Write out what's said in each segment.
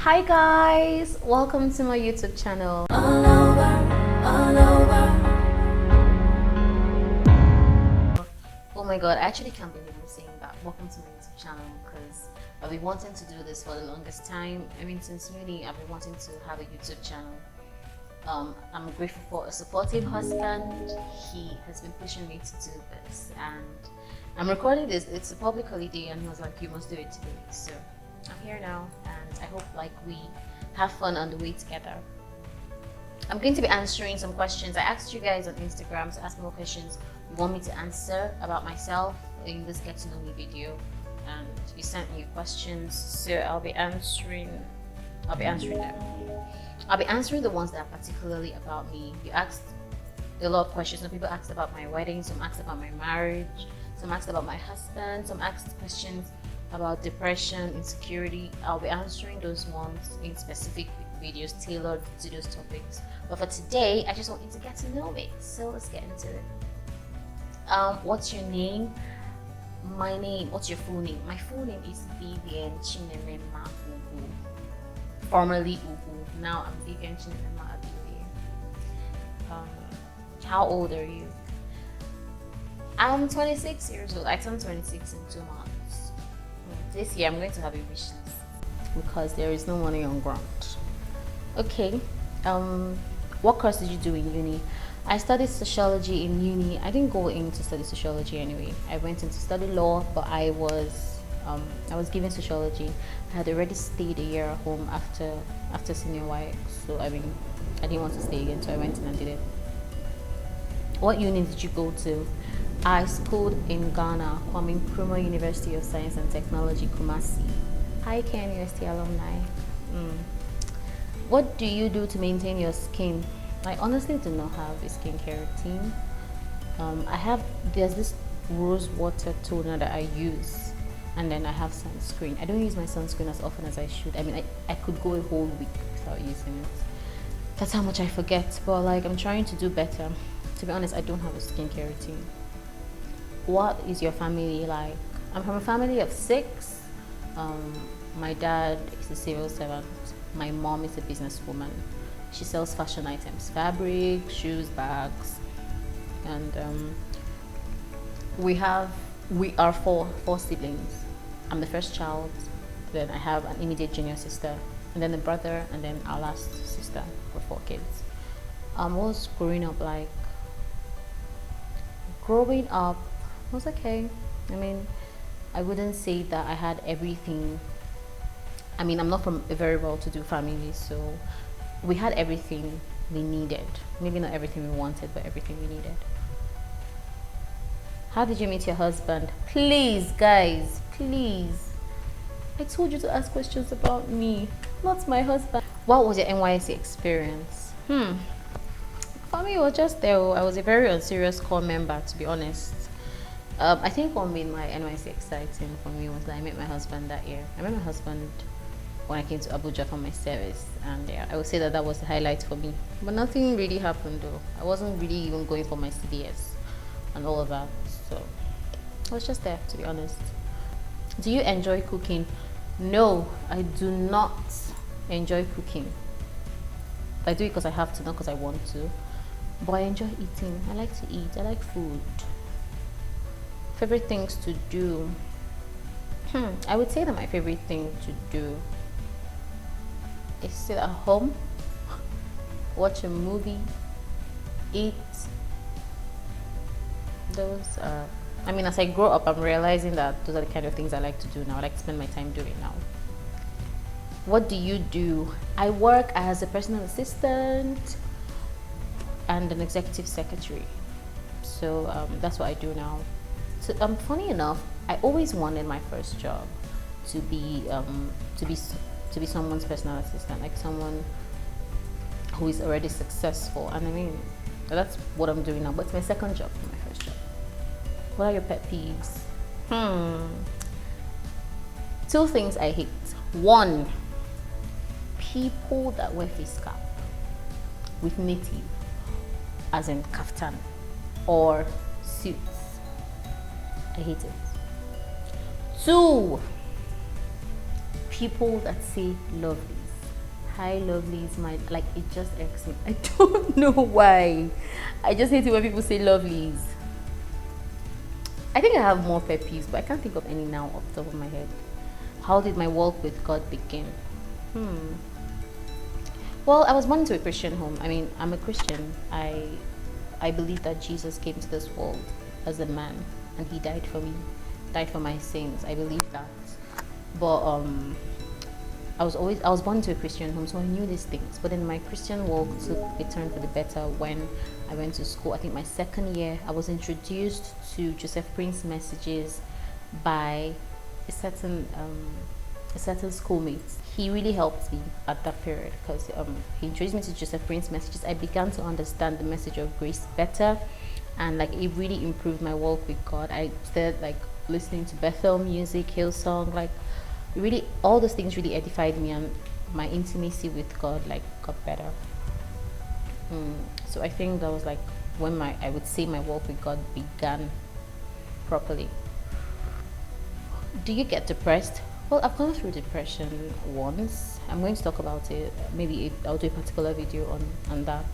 Hi guys, welcome to my YouTube channel. Oh my god, I actually can't believe I'm saying that. Welcome to my YouTube channel because I've been wanting to do this for the longest time. I mean, since uni, I've been wanting to have a YouTube channel. I'm grateful for a supportive husband. He has been pushing me to do this, and I'm recording this. It's a public holiday, and he was like, "You must do it today." So I'm here now, and I hope we have fun on the way together. I'm going to be answering some questions. I asked you guys on Instagram to ask more questions you want me to answer about myself in this get to know me video, and you sent me your questions, so I'll be answering them. I'll be answering the ones that are particularly about me. You asked a lot of questions. Some people asked about my wedding, some asked about my marriage, some asked about my husband, some asked questions about depression, insecurity. I'll be answering those ones in specific videos tailored to those topics. But for today, I just want you to get to know me. So let's get into it. What's your name? My name. What's your full name? My full name is Vivian Chinemema Ugu. Formerly Ugu. Now I'm Vivian Chinemema Abibi. How old are you? I'm 26 years old. I turned 26 in 2 months. This year I'm going to have a wish list because there is no money on ground. Okay. What course did you do in uni? I studied sociology in uni. I didn't go in to study sociology anyway. I went in to study law, but I was given sociology. I had already stayed a year at home after senior Y, so I didn't want to stay again, so I went in and did it. What uni did you go to? I schooled in Ghana, Kwame Nkrumah University of Science and Technology, Kumasi. Hi, Ken University alumni. What do you do to maintain your skin? I honestly do not have a skincare routine. There's this rose water toner that I use, and then I have sunscreen. I don't use my sunscreen as often as I should. I could go a whole week without using it. That's how much I forget, but I'm trying to do better. To be honest, I don't have a skincare routine. What is your family like? I'm from a family of 6. My dad is a civil servant. My mom is a businesswoman. She sells fashion items, fabric, shoes, bags, and we are four siblings. I'm the first child. Then I have an immediate junior sister, and then a brother, and then our last sister. We're 4 kids. What was growing up like? Growing up was okay. I wouldn't say that I had everything. I'm not from a very well-to-do family, so we had everything we needed. Maybe not everything we wanted, but everything we needed. How did you meet your husband? Please, guys, please. I told you to ask questions about me, not my husband. What was your NYSC experience? For me, it was just there. I was a very unserious core member, to be honest. I think what made my NYSC exciting for me was that I met my husband that year. I met my husband when I came to Abuja for my service, and I would say that was the highlight for me. But nothing really happened though. I wasn't really even going for my CDS and all of that, so I was just there, to be honest. Do you enjoy cooking? No, I do not enjoy cooking. I do it because I have to, not because I want to. But I enjoy eating. I like to eat. I like food. Favorite things to do? I would say that my favorite thing to do is sit at home, watch a movie, eat. Those are, as I grow up, I'm realizing that those are the kind of things I like to do now. I like to spend my time doing now. What do you do? I work as a personal assistant and an executive secretary. So that's what I do now. So funny enough, I always wanted my first job to be someone's personal assistant, like someone who is already successful. And that's what I'm doing now. But it's my second job, not my first job. What are your pet peeves? 2 things I hate. 1, people that wear face cap with native, as in kaftan or suits. I hate it. 2, people that say lovelies. hi lovelies, my like it just irks me. I don't know why. I just hate it when people say lovelies. I think I have more pet peeves, but I can't think of any now off the top of my head. How did my walk with God begin? Hmm. Well, I was born into a Christian home. I mean, I'm a Christian. I believe that Jesus came to this world as a man and he died for me, died for my sins. I believe that. But I was born into a Christian home, so I knew these things. But then my Christian walk took a turn for the better when I went to school. I think my second year, I was introduced to Joseph Prince messages by a certain schoolmate. He really helped me at that period because he introduced me to Joseph Prince messages. I began to understand the message of grace better, and like it really improved my walk with God. I started like listening to Bethel music, Hillsong, like really all those things really edified me, and my intimacy with God like got better. So I think that was like when I would say my walk with God began properly. Do you get depressed? Well, I've gone through depression once. I'm going to talk about it. Maybe I'll do a particular video on that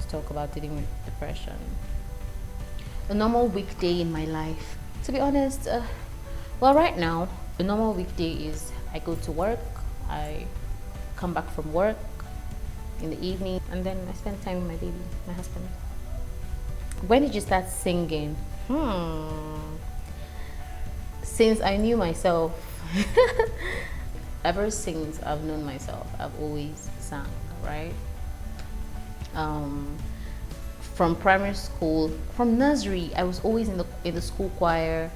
to talk about dealing with depression. A normal weekday in my life. To be honest, well, right now, a normal weekday is I go to work, I come back from work in the evening, and then I spend time with my baby, my husband. When did you start singing? Since I knew myself. Ever since I've known myself, I've always sang, right? From primary school, from nursery, I was always in the school choir.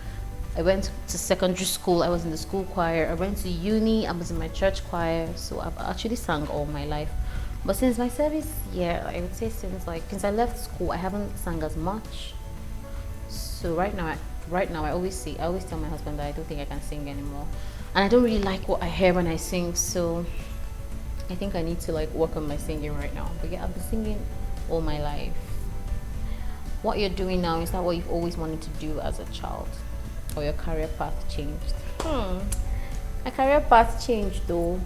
I went to secondary school, I was in the school choir. I went to uni, I was in my church choir. So I've actually sung all my life. But since my service year, I would say since I left school, I haven't sung as much. So right now I always tell my husband that I don't think I can sing anymore, and I don't really like what I hear when I sing. So I think I need to like work on my singing right now. But yeah, I've been singing all my life. What you're doing now, is that what you've always wanted to do as a child, or your career path changed? My career path changed though.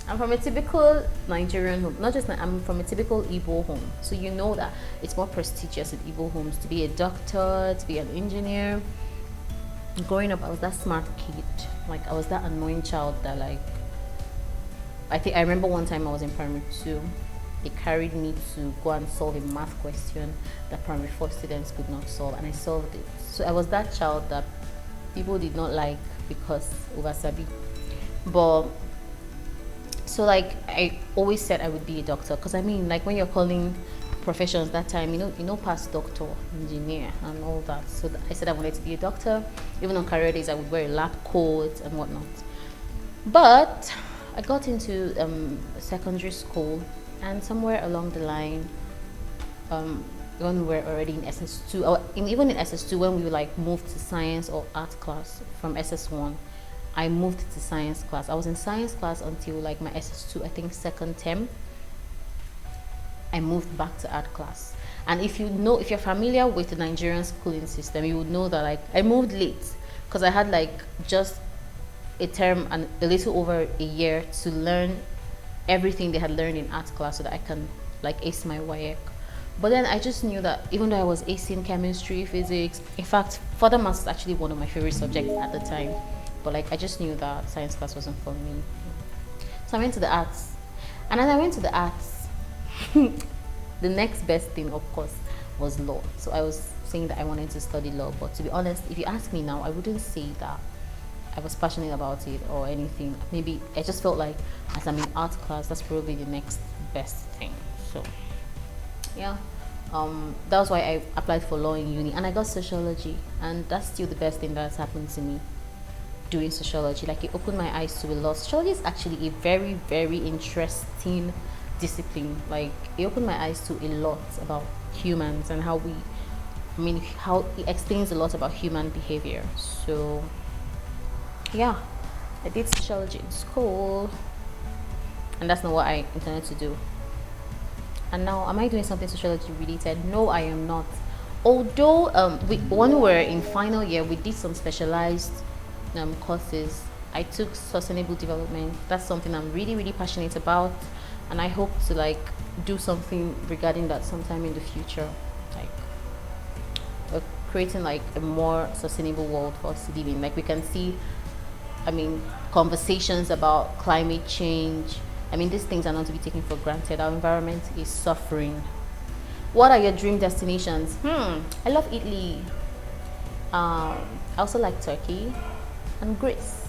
I'm from a typical Nigerian home. Not just I'm from a typical Igbo home. So you know that it's more prestigious in Igbo homes to be a doctor, to be an engineer. Growing up, I was that smart kid. Like I was that annoying child that like I remember one time I was in primary 2. They carried me to go and solve a math question that primary 4 students could not solve, and I solved it. So I was that child that people did not like because Ubasabi. But so like I always said I would be a doctor, because I mean like when you're calling professions that time, you know past doctor, engineer and all that. So I said I wanted to be a doctor. Even on career days I would wear a lab coat and whatnot. But I got into secondary school, and somewhere along the line, when we were already in SS2, or even in SS2 when we like moved to science or art class from SS1, I moved to science class. I was in science class until like my SS2, I think second term. I moved back to art class. And if you're familiar with the Nigerian schooling system, you would know that like I moved late because I had like just a term and a little over a year to learn everything they had learned in art class so that I can like ace my WAEC. But then I just knew that even though I was acing chemistry, physics, in fact, further maths is actually one of my favorite subjects at the time. But like I just knew that science class wasn't for me. So I went to the arts. And as I went to the arts, the next best thing of course was law. So I was saying that I wanted to study law, but to be honest, if you ask me now, I wouldn't say that I was passionate about it or anything. Maybe I just felt like as I'm in art class, that's probably the next best thing. So yeah, that was why I applied for law in uni, and I got sociology, and that's still the best thing that's happened to me doing sociology. Like it opened my eyes to a lot. Sociology is actually a very, very interesting discipline. Like it opened my eyes to a lot about humans and how it explains a lot about human behavior. So yeah, I did sociology in school, and that's not what I intended to do. And now, am I doing something sociology related? No, I am not. Although when we were in final year, we did some specialized courses I took sustainable development. That's something I'm really, really passionate about, and I hope to like do something regarding that sometime in the future, like creating like a more sustainable world for us to live in. Like we can see, I mean, conversations about climate change. I mean, these things are not to be taken for granted. Our environment is suffering. What are your dream destinations? I love Italy. I also like Turkey and Greece.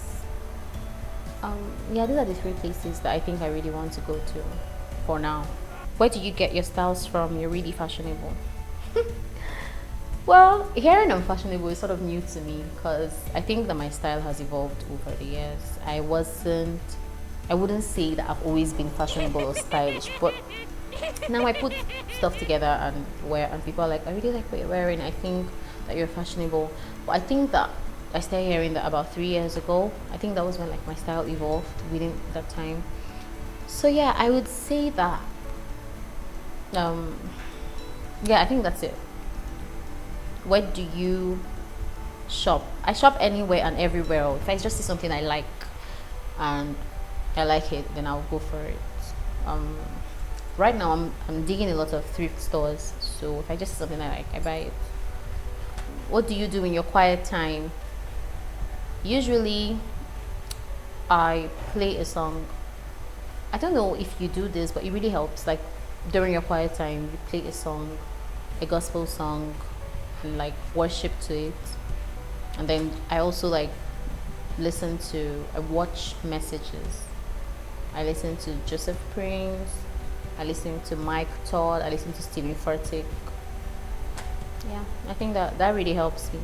Yeah, these are the three places that I think I really want to go to for now. Where do you get your styles from? You're really fashionable. Well, hearing I'm fashionable is sort of new to me because I think that my style has evolved over the years. I wouldn't say that I've always been fashionable or stylish, but now I put stuff together and wear, and people are like, I really like what you're wearing. I think that you're fashionable. But I think that I started hearing that about 3 years ago. I think that was when like my style evolved within that time. So yeah, I would say that. Yeah, I think that's it. Where do you shop? I shop anywhere and everywhere. If I just see something I like and I like it, then I'll go for it. Um, right now I'm digging a lot of thrift stores. So if I just see something I like, I buy it. What do you do in your quiet time? Usually, I play a song. I don't know if you do this, but it really helps. Like during your quiet time, you play a song, a gospel song, and like worship to it. And then I also like I watch messages. I listen to Joseph Prince. I listen to Mike Todd. I listen to Stephen Furtick. Yeah, I think that really helps me.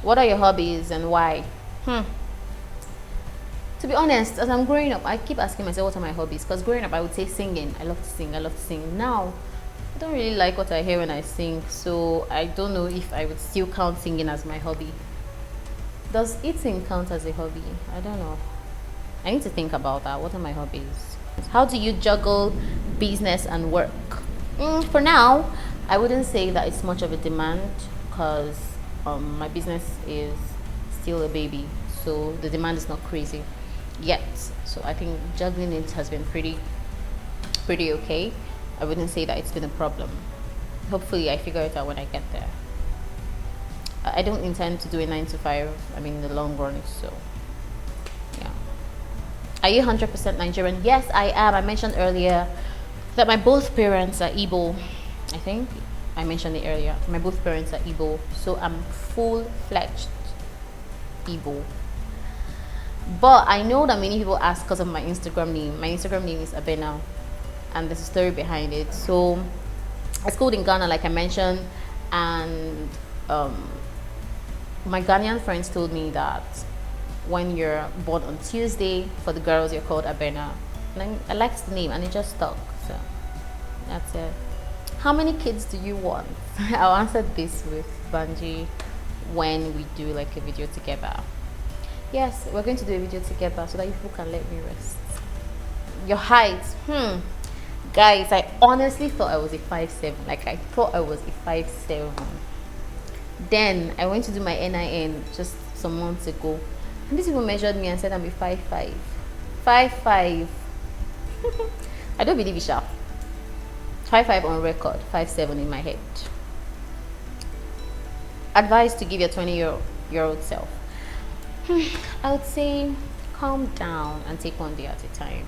What are your hobbies and why? To be honest, as I'm growing up, I keep asking myself, what are my hobbies? Because growing up, I would say singing. I love to sing. I love to sing. Now, I don't really like what I hear when I sing, so I don't know if I would still count singing as my hobby. Does eating count as a hobby? I don't know. I need to think about that. What are my hobbies? How do you juggle business and work? For now, I wouldn't say that it's much of a demand because my business is still a baby, so the demand is not crazy yet. So I think juggling it has been pretty okay. I wouldn't say that it's been a problem. Hopefully, I figure it out when I get there. I don't intend to do a 9 to 5. I mean, in the long run. So, yeah. Are you 100% Nigerian? Yes, I am. I mentioned earlier that my both parents are Igbo. I think I mentioned it earlier. My both parents are Igbo, so I'm full-fledged Igbo. But I know that many people ask because of my Instagram name. My Instagram name is Abena, and there's a story behind it. So I schooled in Ghana, like I mentioned, and my Ghanaian friends told me that when you're born on Tuesday, for the girls, you're called Abena. And I liked the name, and it just stuck. So that's it. How many kids do you want? I'll answer this with Banji when we do like a video together. Yes, we're going to do a video together so that you people can let me rest. Your height. Guys, I honestly thought I was a 5'7". Like I thought I was a 5'7". Then I went to do my NIN just some months ago, and these people measured me and said I'm a 5'5". 5'5". I don't believe it, sharp. 5'5" on record, 5'7" in my head. Advice to give your 20-year-old self. I would say calm down and take one day at a time.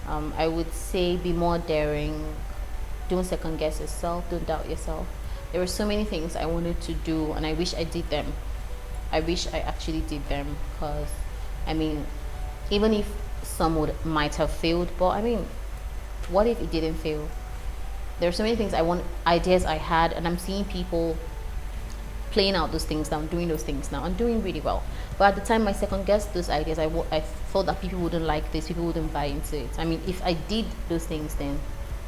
I would say be more daring. Don't second guess yourself. Don't doubt yourself. There were so many things I wanted to do, and I wish I did them. I wish I actually did them because, I mean, even if some might have failed, but I mean, what if it didn't fail? There are so many things ideas I had, and I'm seeing people playing out those things now, doing those things now, and doing really well. But at the time I second guessed those ideas, I thought that people wouldn't like this, people wouldn't buy into it. I mean, if I did those things then,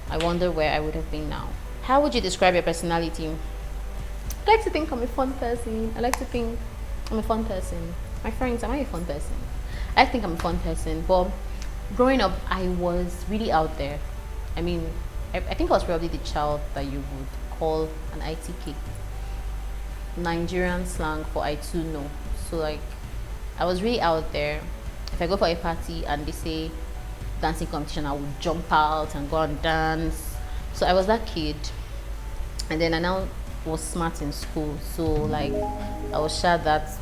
I wonder where I would have been now. How would you describe your personality? I like to think I'm a fun person. I like to think I'm a fun person. My friends, am I a fun person? I think I'm a fun person, but growing up, I was really out there. I mean, I think I was probably the child that you would call an IT kid. Nigerian slang for I too know. So like, I was really out there. If I go for a party and they say dancing competition, I would jump out and go and dance. So I was that kid. And then I now was smart in school. So like I was sure that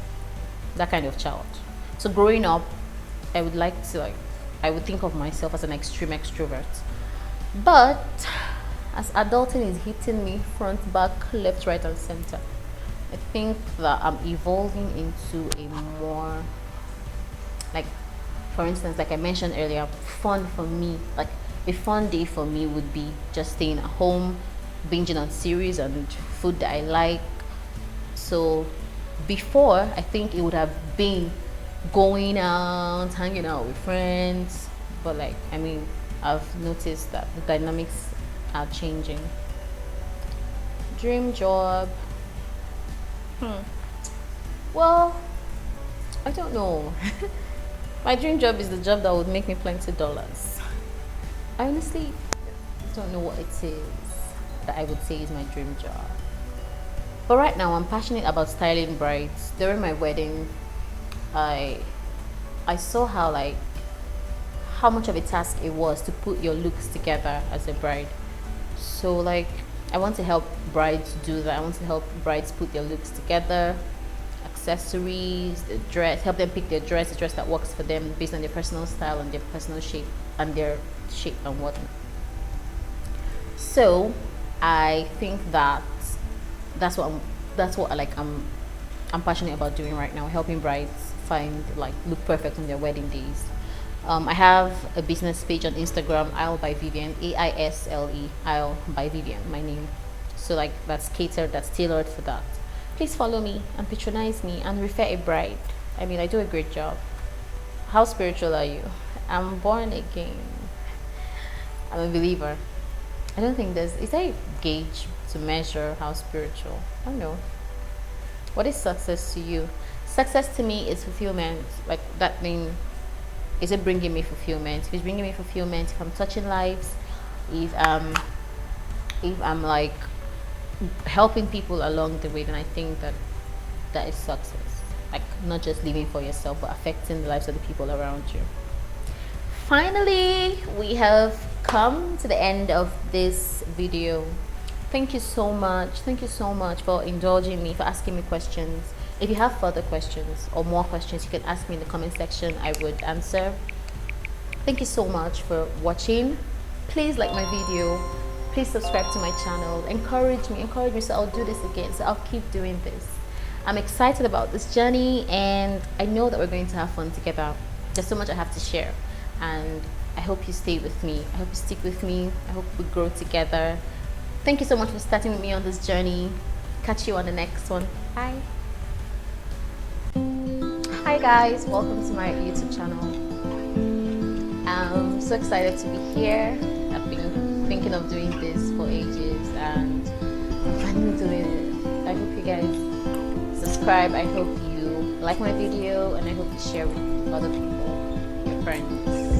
kind of child. So growing up, I would like to like I would think of myself as an extreme extrovert. But as adulting is hitting me front, back, left, right, and center, I think that I'm evolving into a more, like, for instance, like I mentioned earlier, fun for me, like a fun day for me would be just staying at home, binging on series and food that I like. So before, I think it would have been going out, hanging out with friends, but like, I mean, I've noticed that the dynamics are changing. Dream job. Well, I don't know. My dream job is the job that would make me plenty dollars. I honestly don't know what it is that I would say is my dream job. But right now, I'm passionate about styling brides. During my wedding, I I saw how much of a task it was to put your looks together as a bride. So like I want to help brides do that. I want to help brides put their looks together, accessories, the dress, help them pick the dress that works for them based on their personal style and their personal shape and their shape and whatnot. So I think that's what I'm passionate about doing right now, helping brides find like look perfect on their wedding days. I have a business page on Instagram, Isle by Vivian, AISLE, Isle by Vivian, my name. So like that's catered, that's tailored for that. Please follow me and patronize me and refer a bride. I mean, I do a great job. How spiritual are you? I'm born again. I'm a believer. I don't think is there a gauge to measure how spiritual? I don't know. What is success to you? Success to me is fulfillment. Like that thing, is it bringing me fulfillment? If it's bringing me fulfillment, if I'm touching lives, if I'm like helping people along the way, then I think that is success. Like not just living for yourself, but affecting the lives of the people around you. Finally, we have come to the end of this video. Thank you so much. Thank you so much for indulging me, for asking me questions. If you have further questions or more questions, you can ask me in the comment section. I would answer. Thank you so much for watching. Please like my video. Please subscribe to my channel. Encourage me so I'll do this again. So I'll keep doing this. I'm excited about this journey and I know that we're going to have fun together. There's so much I have to share and I hope you stay with me. I hope you stick with me. I hope we grow together. Thank you so much for starting with me on this journey. Catch you on the next one. Bye. Hi guys, welcome to my YouTube channel. I'm so excited to be here. I've been thinking of doing this for ages and I'm finally doing it. I hope you guys subscribe. I hope you like my video and I hope you share with other people, your friends.